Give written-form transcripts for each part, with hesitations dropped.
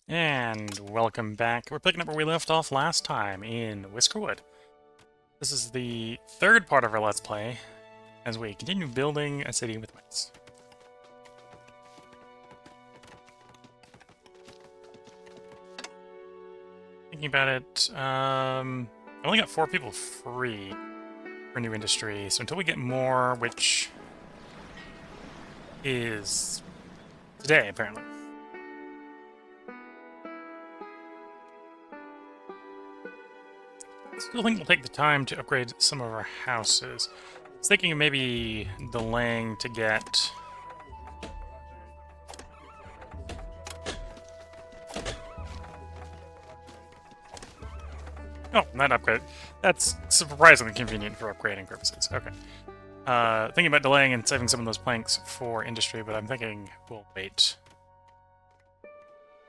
And welcome back. We're picking up where we left off last time in Whiskerwood. This is the third part of our Let's Play as we continue building a city with wits. Thinking about it, I only got 4 people free for new industry, so until we get more, which is today, apparently. I still think we'll take the time to upgrade some of our houses. I was thinking of maybe delaying to get... Oh, that upgrade. That's surprisingly convenient for upgrading purposes. Okay. Thinking about delaying and saving some of those planks for industry, but I'm thinking we'll wait.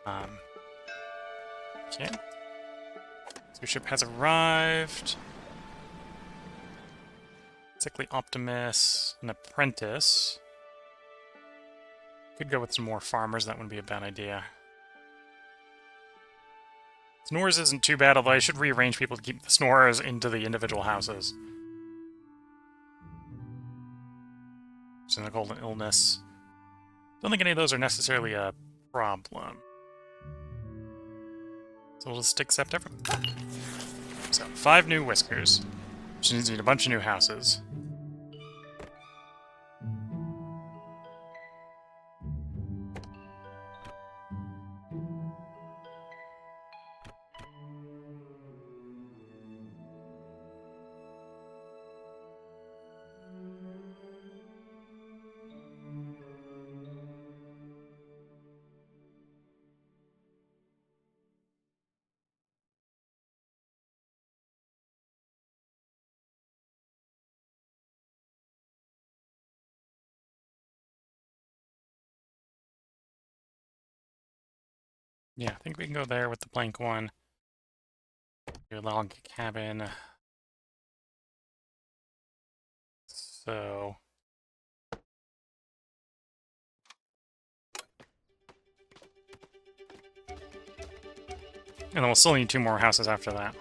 Okay. So ship has arrived. Sickly Optimus, an apprentice. Could go with some more farmers, that wouldn't be a bad idea. Snorers isn't too bad, although I should rearrange people to keep the Snorers into the individual houses. So cold and illness. Don't think any of those are necessarily a problem. So we'll just accept everyone. So, 5 new whiskers. Which means we need a bunch of new houses. Yeah, I think we can go there with the plank one. Your log cabin. So... And then we'll still need 2 more houses after that.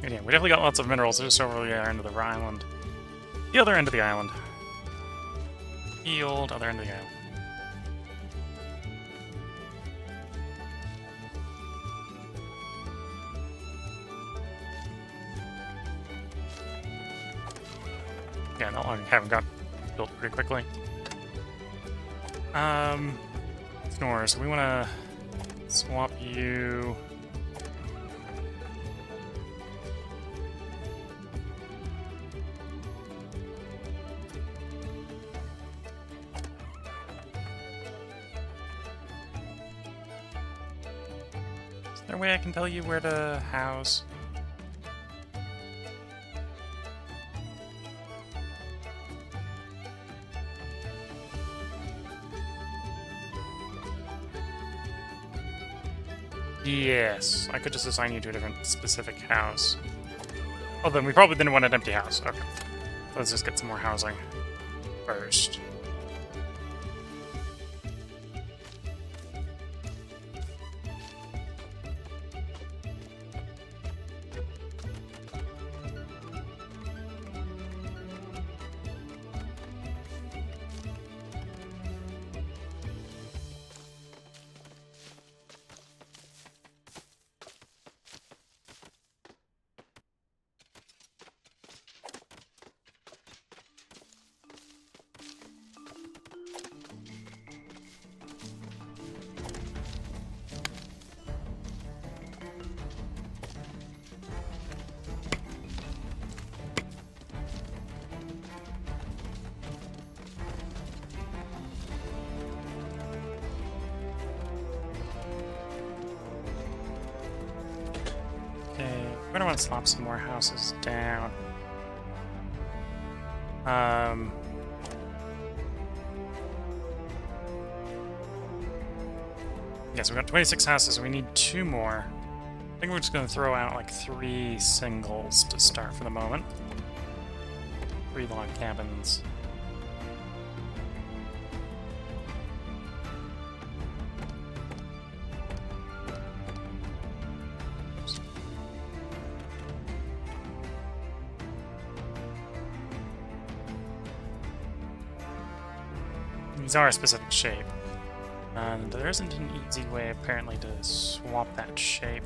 And yeah, we definitely got lots of minerals just over the end of the island. The other end of the island. The old other end of the island. Yeah, no, I haven't got built pretty quickly. Snores. We want to swap you. Is there a way I can tell you where to house? Yes, I could just assign you to a different specific house. Oh, then we probably didn't want an empty house. Okay. Let's just get some more housing first. I'm gonna want to slap some more houses down. Um, Yes, we've got 26 houses, we need 2 more. I think we're just going to throw out like 3 singles to start for the moment. 3 log cabins. Oops. These are a specific shape. And there isn't an easy way, apparently, to swap that shape.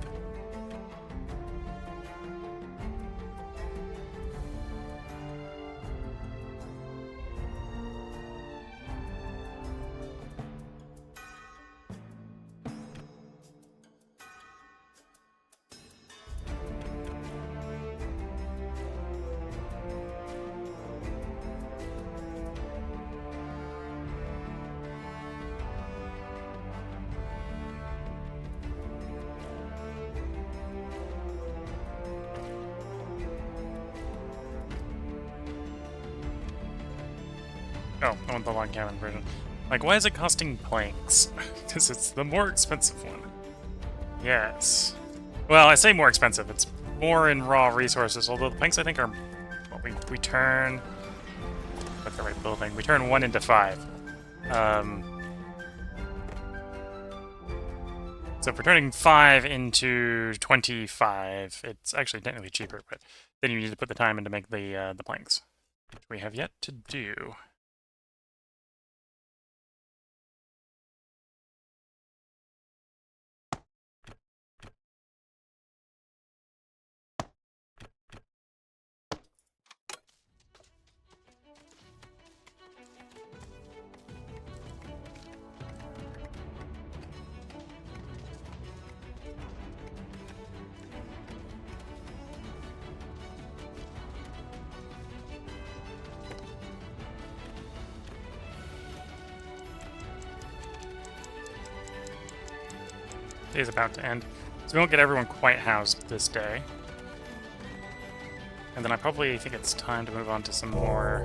Oh, I want the log cabin version. Like, why is it costing planks? Because it's the more expensive one. Yes. Well, I say more expensive. It's more in raw resources, although the planks, I think, are... Well, we turn... Look, the right building. We turn 1 into 5. So if we're turning 5 into 25, it's actually technically cheaper, but then you need to put the time in to make the planks, which we have yet to do. Day is about to end, so we won't get everyone quite housed this day. And then I probably think it's time to move on to some more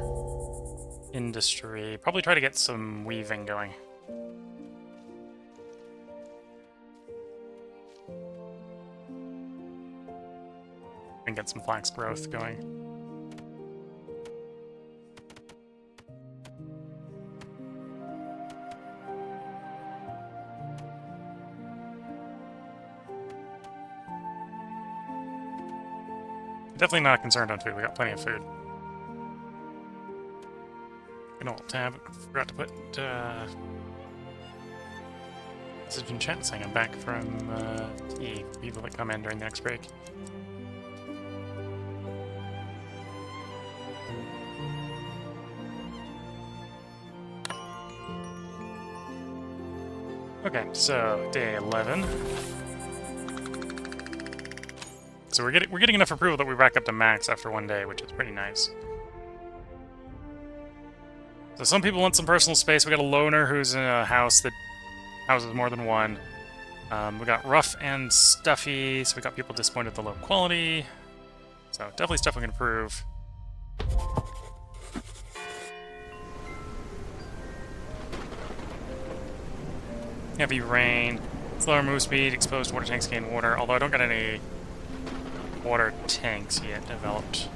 industry. Probably try to get some weaving going. And get some flax growth going. Definitely not concerned on food. We got plenty of food. Good old tab. Forgot to put message in chat saying I'm back from tea for people that come in during the next break. Okay, so day 11. So we're getting enough approval that we rack up to max after 1 day, which is pretty nice. So some people want some personal space. We got a loner who's in a house that houses more than one. We got rough and stuffy, so we got people disappointed with the low quality. So definitely stuff we can improve. Heavy rain, slower move speed, exposed water tanks gain water, although I don't got any water tanks yet developed.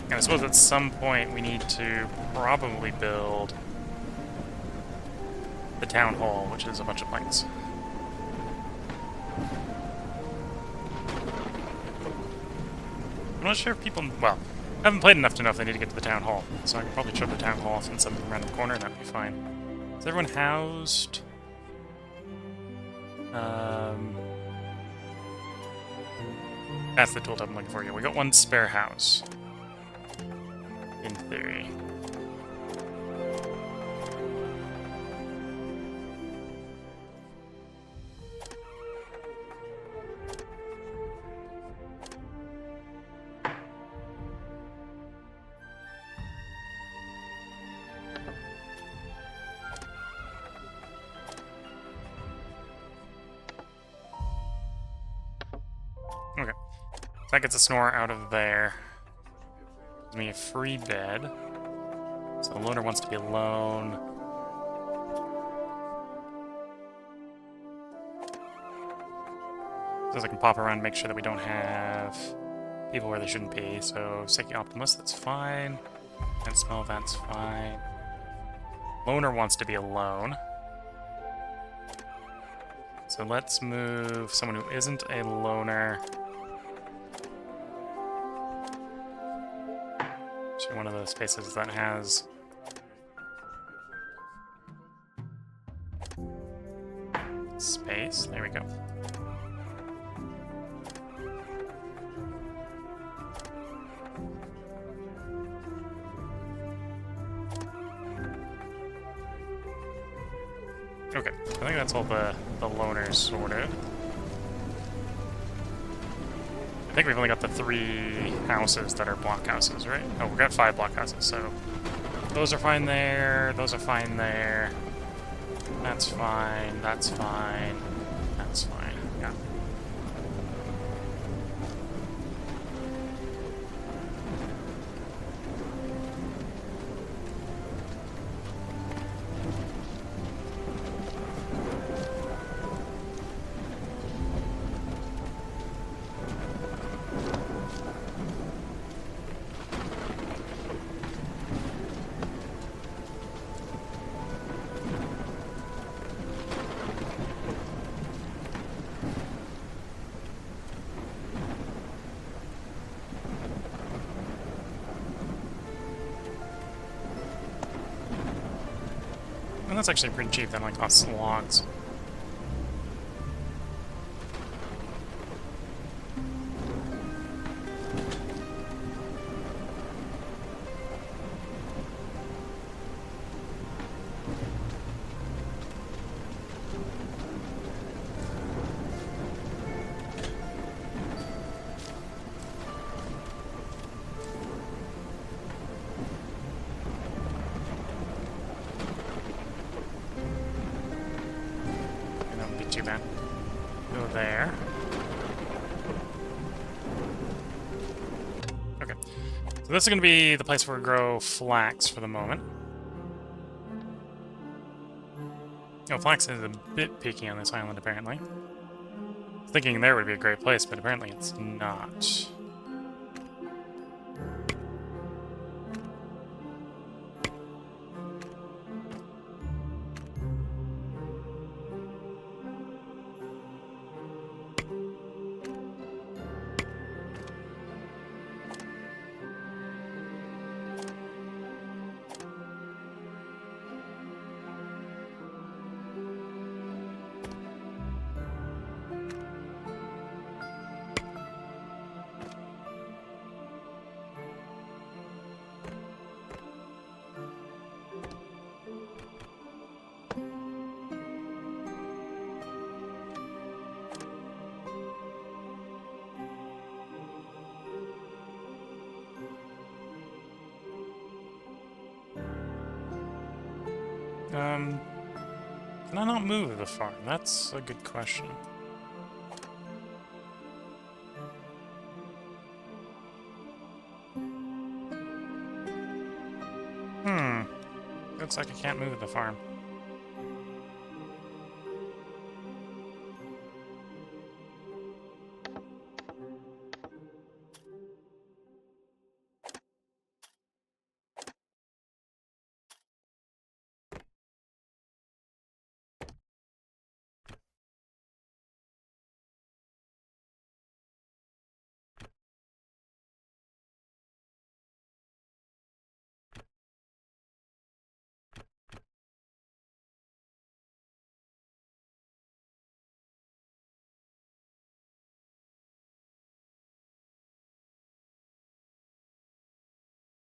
And I suppose at some point we need to probably build the town hall, which is a bunch of planks. I'm not sure if people... Well, I haven't played enough to know if they need to get to the town hall, so I can probably shove the town hall off in some random corner and that'd be fine. Is everyone housed? That's the tooltip I'm looking for. Yeah, we got 1 spare house. In theory. Okay. So that gets a snore out of there. Gives me a free bed. So the loner wants to be alone. So I can pop around and make sure that we don't have people where they shouldn't be. So Psyche Optimus, that's fine. And Smell, that's fine. Loner wants to be alone. So let's move someone who isn't a loner to one of the spaces that has space. There we go. Okay, I think that's all the loners sorted. I think we've only got the 3 houses that are blockhouses, right? Oh, we've got 5 blockhouses, so those are fine there, those are fine there. That's fine, that's fine, that's fine, yeah. And that's actually pretty cheap, that only costs logs. Too bad. Go there. Okay. So this is going to be the place where we grow flax for the moment. Oh, flax is a bit picky on this island, apparently. Thinking there would be a great place, but apparently it's not. Can I not move the farm? That's a good question. Looks like I can't move the farm.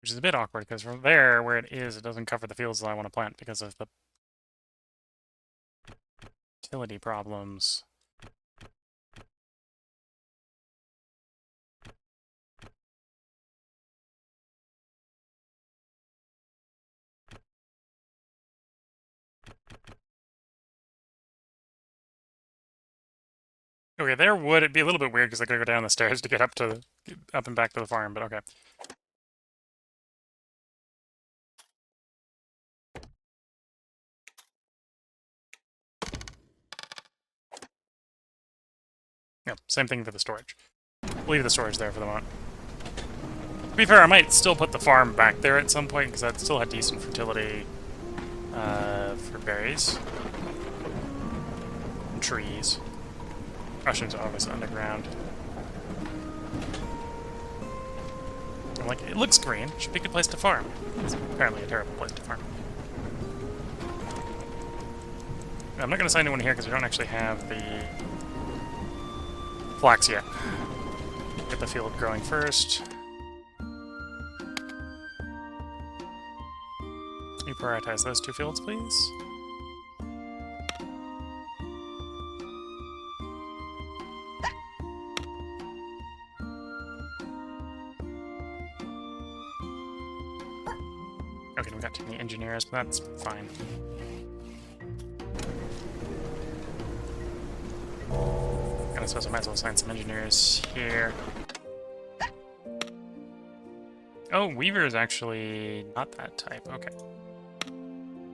Which is a bit awkward, because from there, where it is, it doesn't cover the fields that I want to plant because of the utility problems. Okay, there would it be a little bit weird because I gotta go down the stairs to get up and back to the farm, but okay. Yeah, same thing for the storage. Leave the storage there for the moment. To be fair, I might still put the farm back there at some point, because that still had decent fertility for berries. And trees. Mushrooms are always underground. And, like, it looks green. Should be a good place to farm. It's apparently a terrible place to farm. I'm not going to sign anyone here because we don't actually have the flax yet. Get the field growing first. Can you prioritize those two fields, please? Okay, we got too many engineers, but that's fine. I suppose I might as well assign some engineers here. Oh, Weaver is actually not that type. Okay.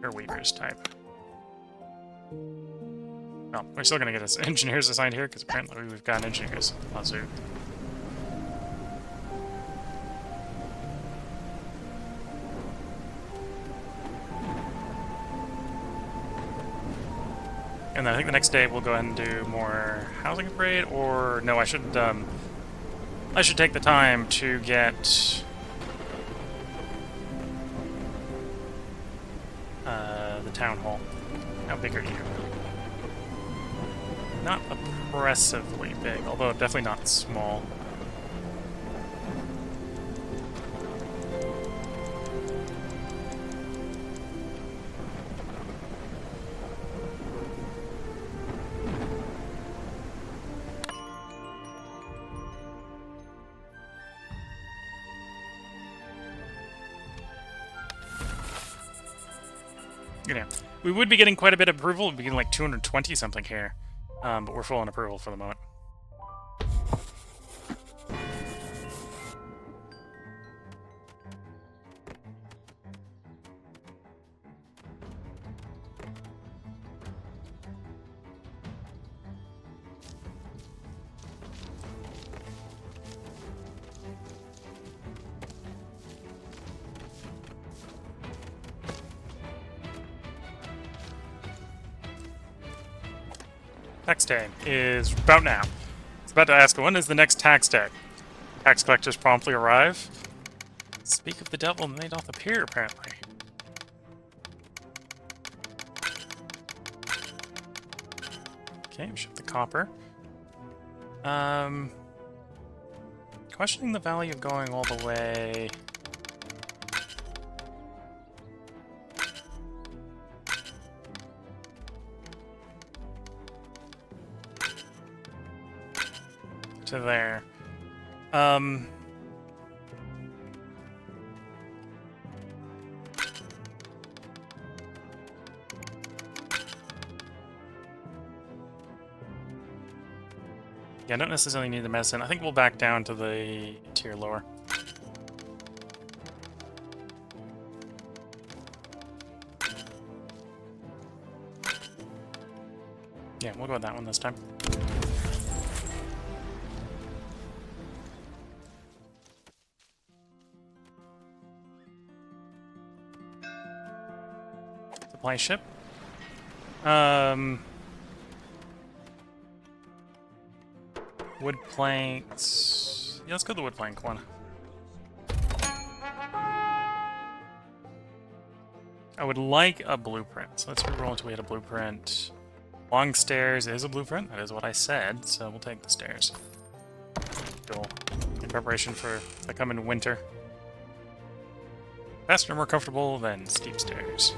Or Weaver's type. Well, we're still gonna get us engineers assigned here, because apparently we've got engineers. Wazoo. And then I think the next day we'll go ahead and do more housing upgrade, or no, I should take the time to get the town hall. How big are you? Not oppressively big, although definitely not small. You know, we would be getting quite a bit of approval. We'd be getting like 220 something here, but we're full on approval for the moment. Tax day is about now. It's about to ask, when is the next tax day? Tax collectors promptly arrive. Speak of the devil and they doth appear, apparently. Okay, we shift the copper. Questioning the value of going all the way... to there. Yeah, I don't necessarily need the medicine. I think we'll back down to the tier lower. Yeah, we'll go with that one this time. Supply ship. Wood planks. Yeah, let's go the wood plank one. I would like a blueprint, so let's reroll until we hit a blueprint. Long stairs is a blueprint, that is what I said, so we'll take the stairs. Cool. In preparation for the coming winter. Faster, more comfortable than steep stairs.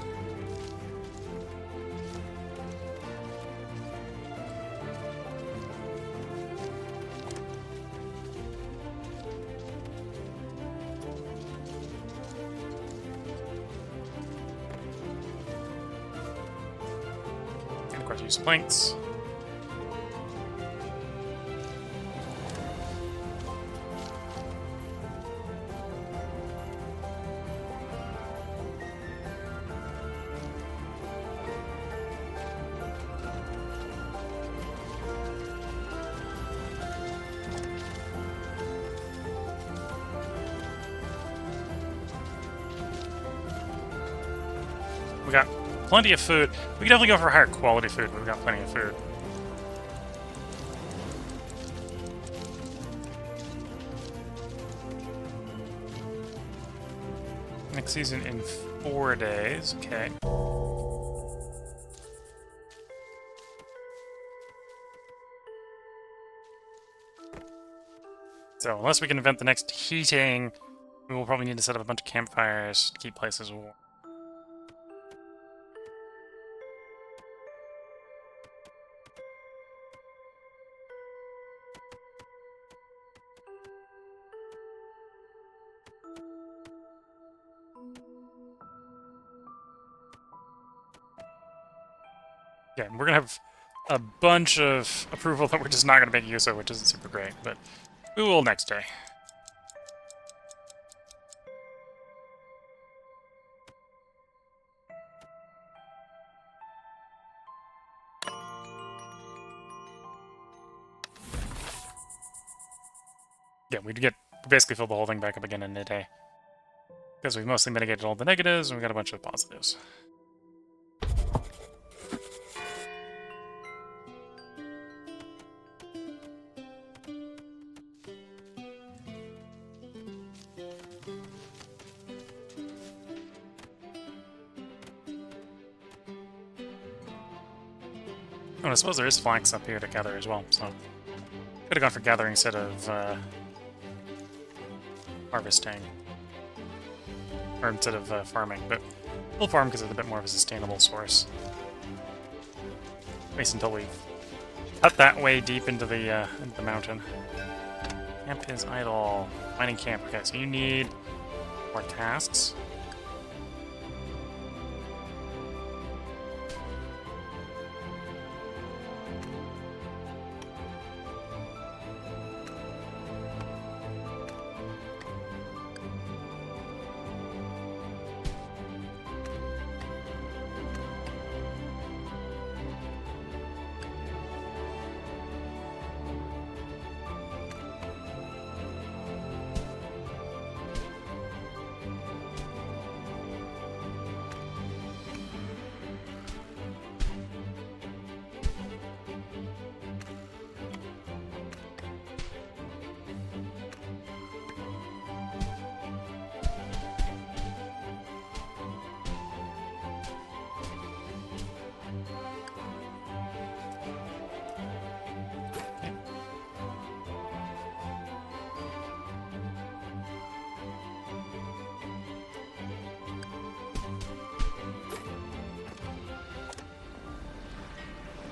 Use planks. We got plenty of food. We could definitely go for higher quality food, but we've got plenty of food. Next season in 4 days. Okay. So, unless we can invent the next heating, we will probably need to set up a bunch of campfires to keep places warm. Yeah, we're gonna have a bunch of approval that we're just not gonna make use of, which isn't super great, but we will next day. Yeah, we basically fill the whole thing back up again in a day. Because we've mostly mitigated all the negatives, and we got a bunch of positives. Oh, I suppose there is flax up here to gather as well, so... Could have gone for gathering instead of, harvesting. Or instead of, farming, but we'll farm because it's a bit more of a sustainable source. At least until we've cut that way deep into the mountain. Camp is idle. Mining camp. Okay, so you need more tasks.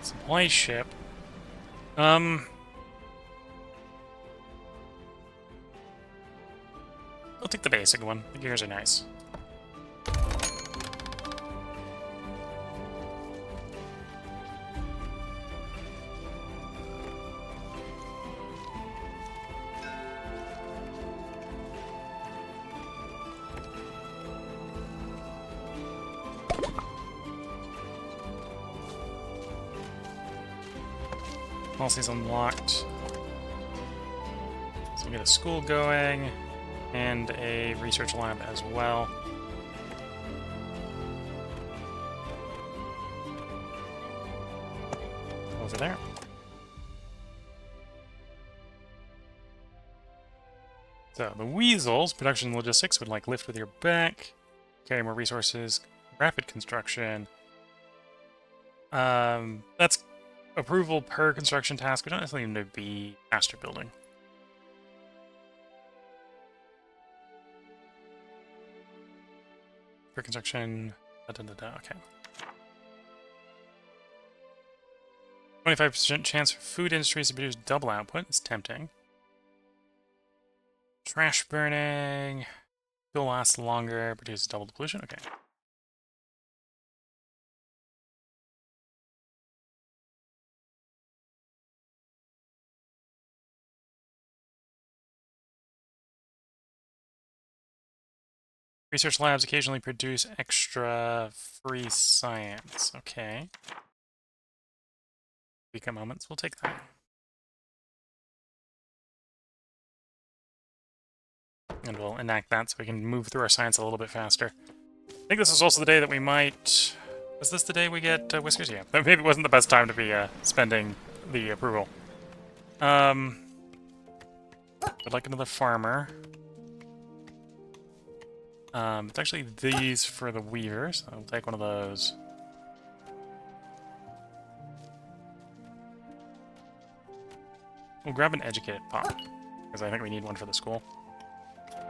Supply ship. I'll take the basic one. The gears are nice. Policies unlocked. So we get a school going, and a research lab as well. Over there. So, the weasels, production and logistics, would like lift with your back, carry more resources, rapid construction. That's approval per construction task. We don't necessarily need to be master building. Per construction, okay. 25% chance for food industries to produce double output. It's tempting. Trash burning. Fuel lasts longer, produces double the pollution. Okay. Research labs occasionally produce extra free science. Okay. Weak at moments, we'll take that. And we'll enact that so we can move through our science a little bit faster. I think this is also the day that we might... Was this the day we get Whiskers? Yeah. Maybe it wasn't the best time to be spending the approval. Would like another farmer. It's actually these for the weavers. I'll take one of those. We'll grab an educated pot, because I think we need one for the school.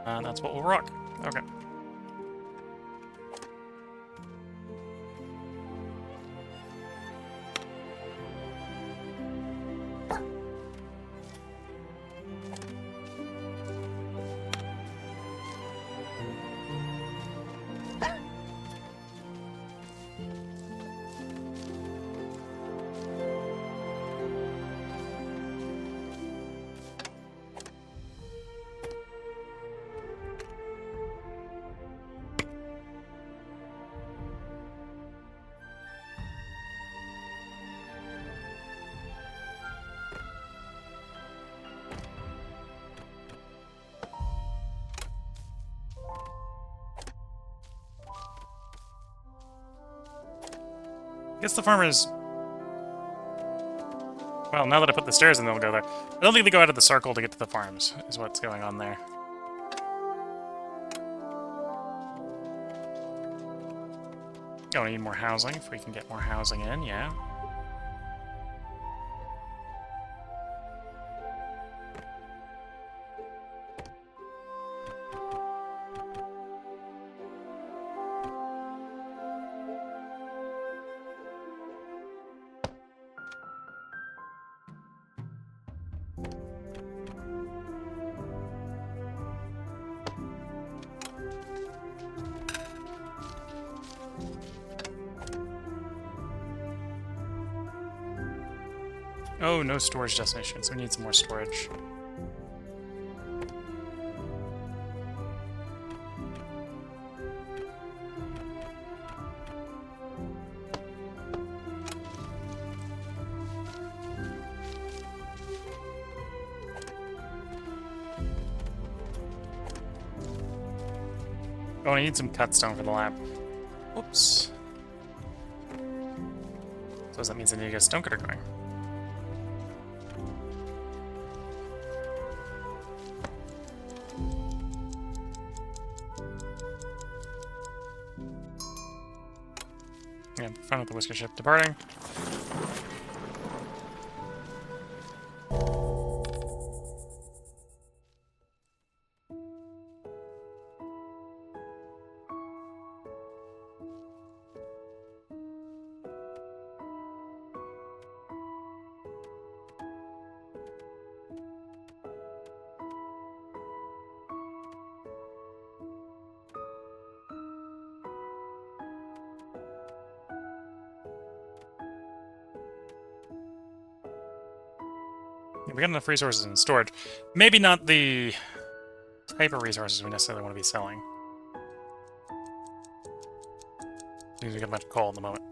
And that's what we'll rock. Okay. I guess the farmers... Well, now that I put the stairs in, they'll go there. I don't think they go out of the circle to get to the farms, is what's going on there. Oh, I need more housing, if we can get more housing in, yeah. Oh, no storage destinations. We need some more storage. Oh, I need some cut stone for the lab. Whoops. So that means I need to get a stone cutter going. Yeah, fine with the Whisker ship departing. We got enough resources in storage. Maybe not the type of resources we necessarily want to be selling. We get a bunch of coal at the moment.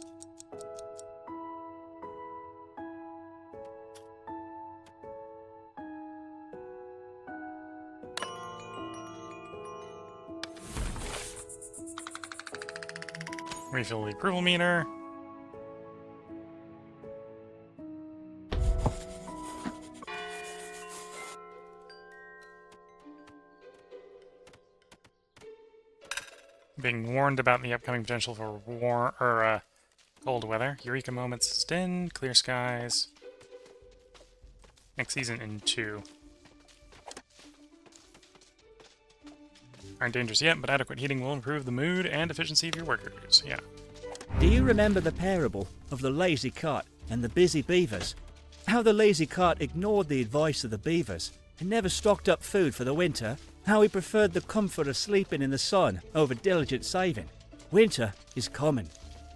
Refill the approval meter. Being warned about the upcoming potential for cold weather. Eureka moments extend, clear skies. Next season in 2. Aren't dangerous yet, but adequate heating will improve the mood and efficiency of your workers. Yeah. Do you remember the parable of the lazy cart and the busy beavers? How the lazy cart ignored the advice of the beavers and never stocked up food for the winter? How he preferred the comfort of sleeping in the sun over diligent saving? Winter is coming.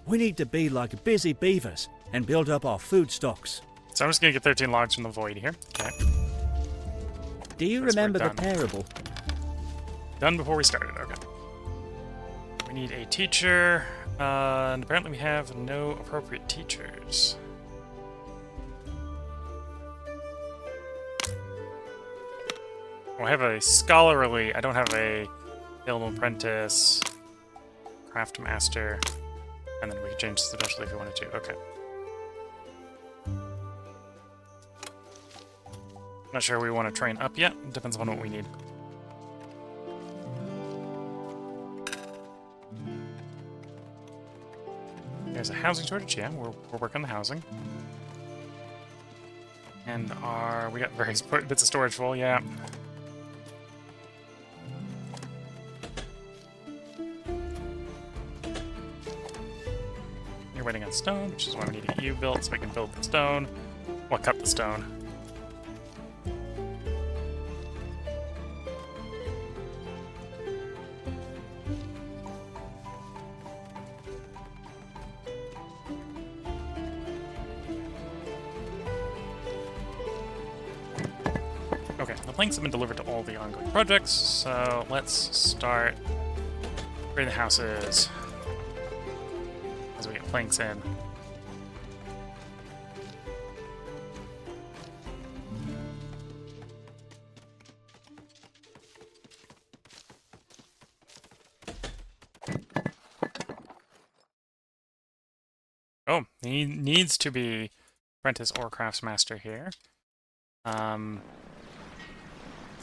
We need to be like busy beavers and build up our food stocks. So I'm just going to get 13 logs from the void here. Okay. Do you remember the parable? Done before we started, okay. We need a teacher, and apparently we have no appropriate teachers. Well, I have a scholarly, I don't have a available apprentice. craft master, and then we can change this eventually if we wanted to. Okay. Not sure we want to train up yet. Depends on what we need. There's a housing shortage. Yeah, we're working on the housing. And we got various bits of storage full. Yeah. You're waiting on stone, which is why we need to get you built so we can build the stone. Well, cut the stone. Okay, the planks have been delivered to all the ongoing projects, so let's start creating the houses as we get planks in. Oh, he needs to be apprentice or craftsmaster here.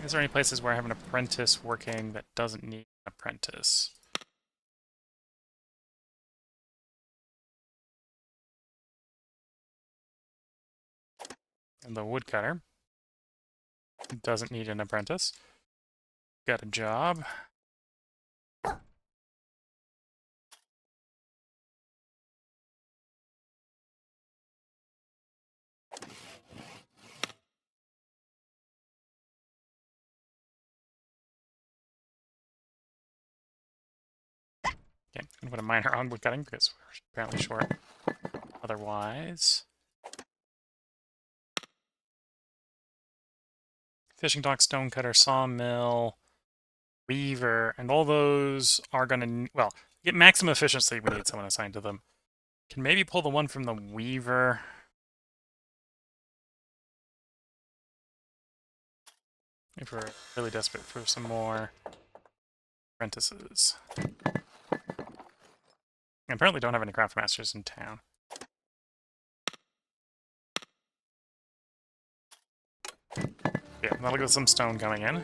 Is there any places where I have an apprentice working that doesn't need an apprentice? And the woodcutter doesn't need an apprentice. Got a job. Okay, I'm gonna put a miner on woodcutting because we're apparently short. Otherwise, fishing dock, stonecutter, sawmill, weaver, and all those are gonna, well, get maximum efficiency. We need someone assigned to them. Can maybe pull the one from the weaver. If we're really desperate for some more apprentices. I apparently don't have any craft masters in town. Yeah, that'll get some stone coming in.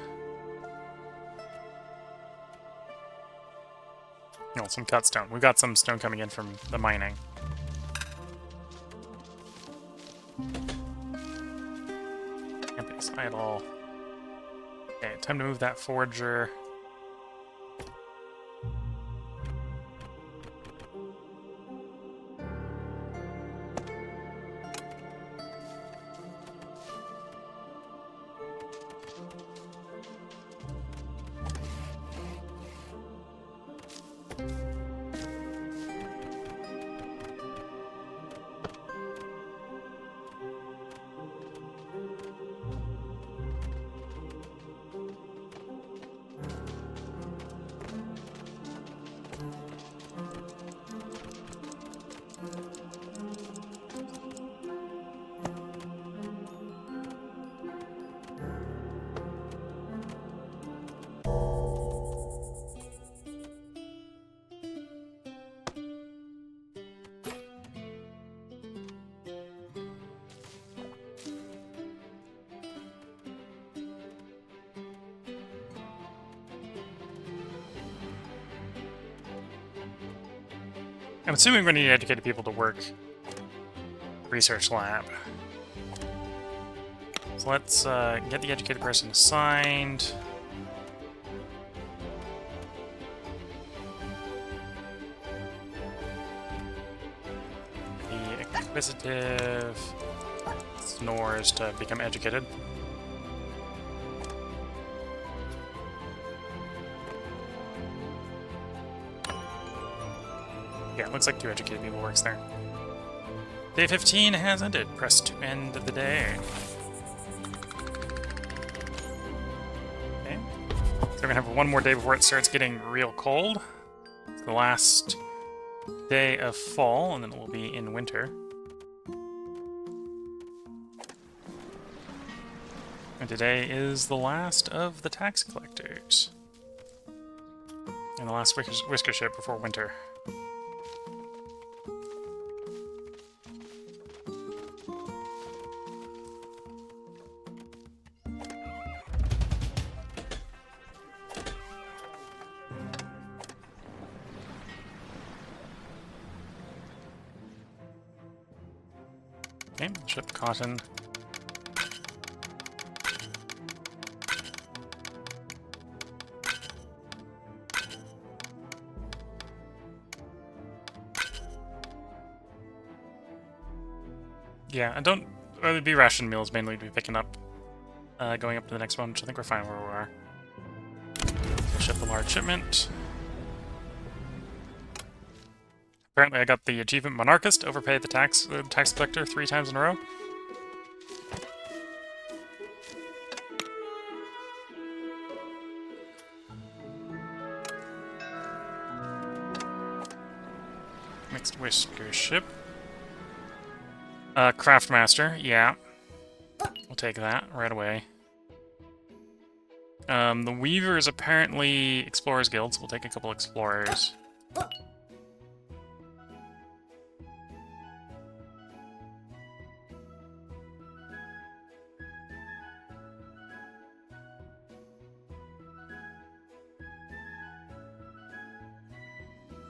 No, some cut stone. We've got some stone coming in from the mining. Campus idle. Okay, time to move that forger. I'm assuming we're going to need educated people to work research lab. So let's get the educated person assigned. The inquisitive snores to become educated. Yeah, it looks like 2 educated people works there. Day 15 has ended. Press to end the day. Okay. So we're gonna have one more day before it starts getting real cold. It's the last day of fall, and then it will be in winter. And today is the last of the tax collectors. And the last whisker ship before winter. Okay, ship cotton. Yeah, I don't... It'd be ration meals mainly to be picking up. Going up to the next one, which I think we're fine where we are. We'll ship a large shipment. Apparently I got the achievement Monarchist, overpay the tax collector 3 times in a row. Mixed whisker ship. Craftmaster, yeah. We'll take that right away. The Weaver is apparently Explorers Guild, so we'll take a couple Explorers.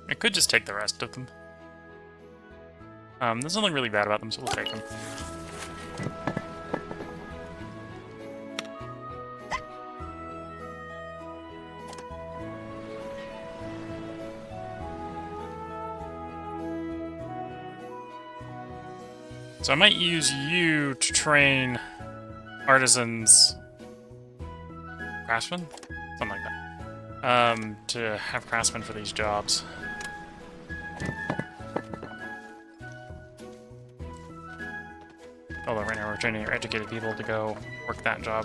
I could just take the rest of them. There's nothing really bad about them, so we'll take them. So I might use you to train artisans... Craftsmen? Something like that. To have craftsmen for these jobs. Although right now we're training our educated people to go work that job.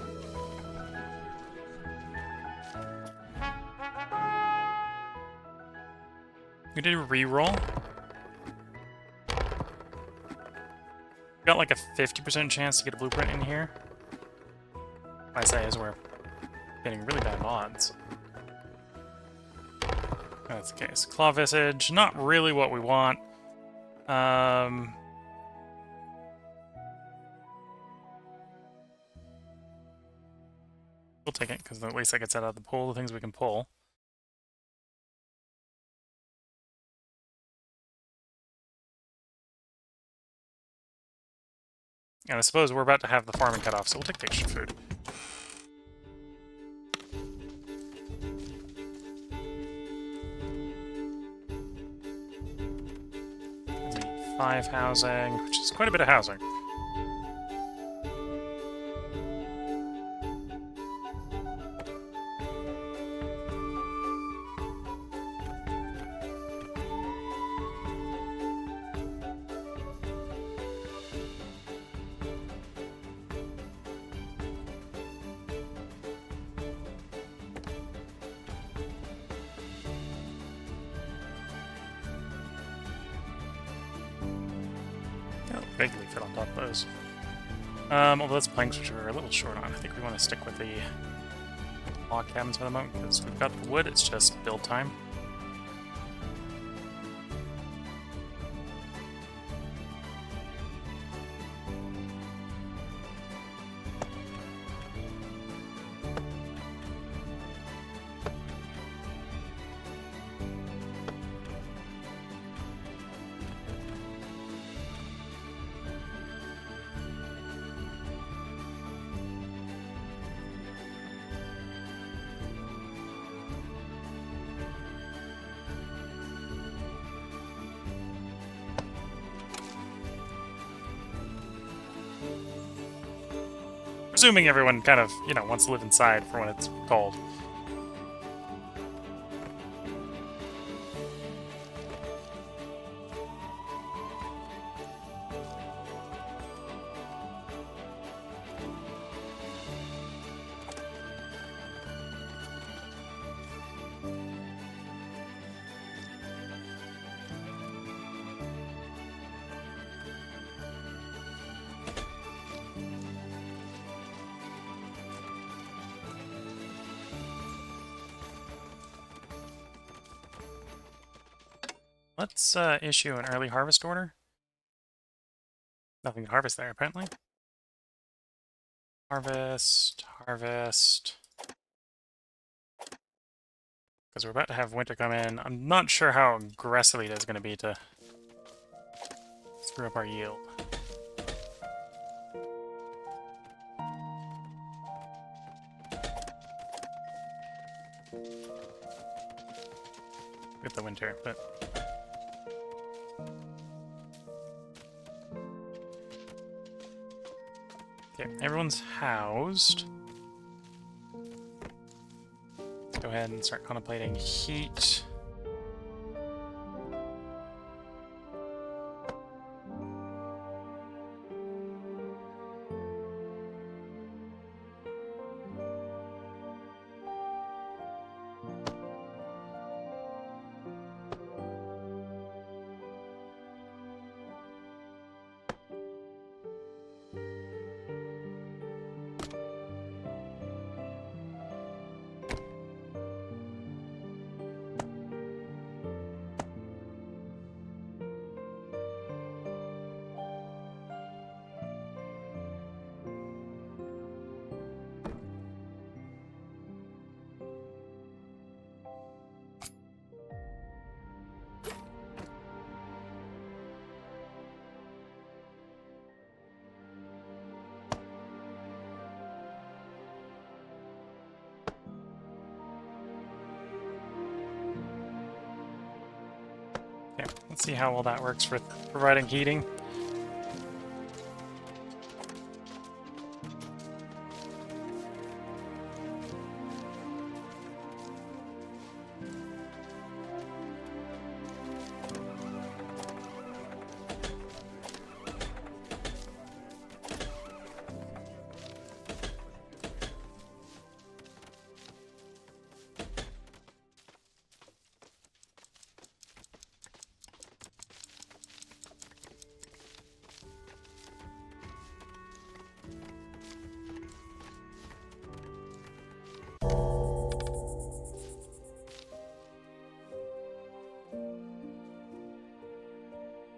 We did a reroll. Got like a 50% chance to get a blueprint in here. I say as we're getting really bad odds. That's the case. Claw Visage, not really what we want. We'll take it, because at least that gets out of the pool of things we can pull. And I suppose we're about to have the farming cut off, so we'll take the extra food. We need 5 housing, which is quite a bit of housing. Vaguely fit on top of those. Although that's planks which we're a little short on. I think we want to stick with the log cabins for the moment, because we've got the wood, it's just build time. Presuming everyone kind of, you know, wants to live inside for when it's cold. Let's issue an early harvest order. Nothing to harvest there, apparently. Harvest, harvest. Because we're about to have winter come in. I'm not sure how aggressively it is going to be to screw up our yield. With the winter, but... Okay, everyone's housed. Let's go ahead and start contemplating heat. Okay, let's see how well that works for providing heating.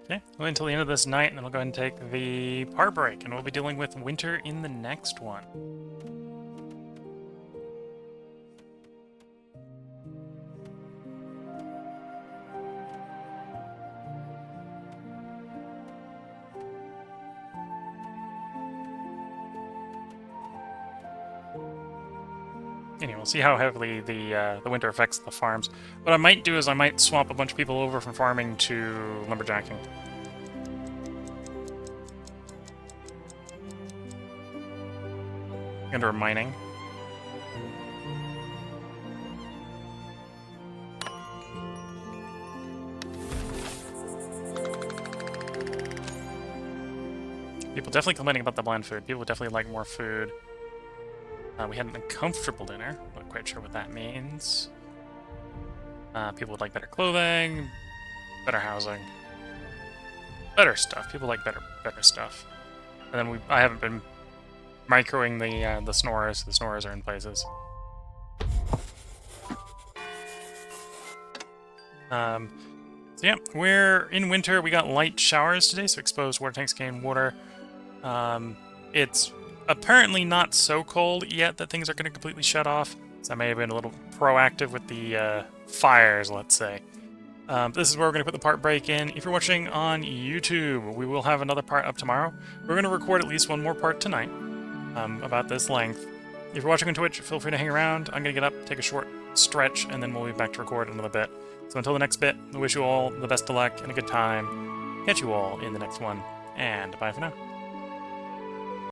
Okay, we'll wait until the end of this night, and then we'll go ahead and take the part break, and we'll be dealing with winter in the next one. Anyway, we'll see how heavily the winter affects the farms. What I might do is I might swap a bunch of people over from farming to lumberjacking. Under mining. People definitely complaining about the bland food. People definitely like more food. We had an uncomfortable dinner. Not quite sure what that means. People would like better clothing, better housing, better stuff. People like better stuff. And then I haven't been microing the snorers. The snorers are in places. So yeah, we're in winter. We got light showers today, so exposed water tanks gain water. It's apparently not so cold yet that things are going to completely shut off. So I may have been a little proactive with the fires, let's say. This is where we're going to put the part break in. If you're watching on YouTube, we will have another part up tomorrow. We're going to record at least one more part tonight, about this length. If you're watching on Twitch, feel free to hang around. I'm going to get up, take a short stretch, and then we'll be back to record another bit. So until the next bit, I wish you all the best of luck and a good time. Catch you all in the next one, and bye for now.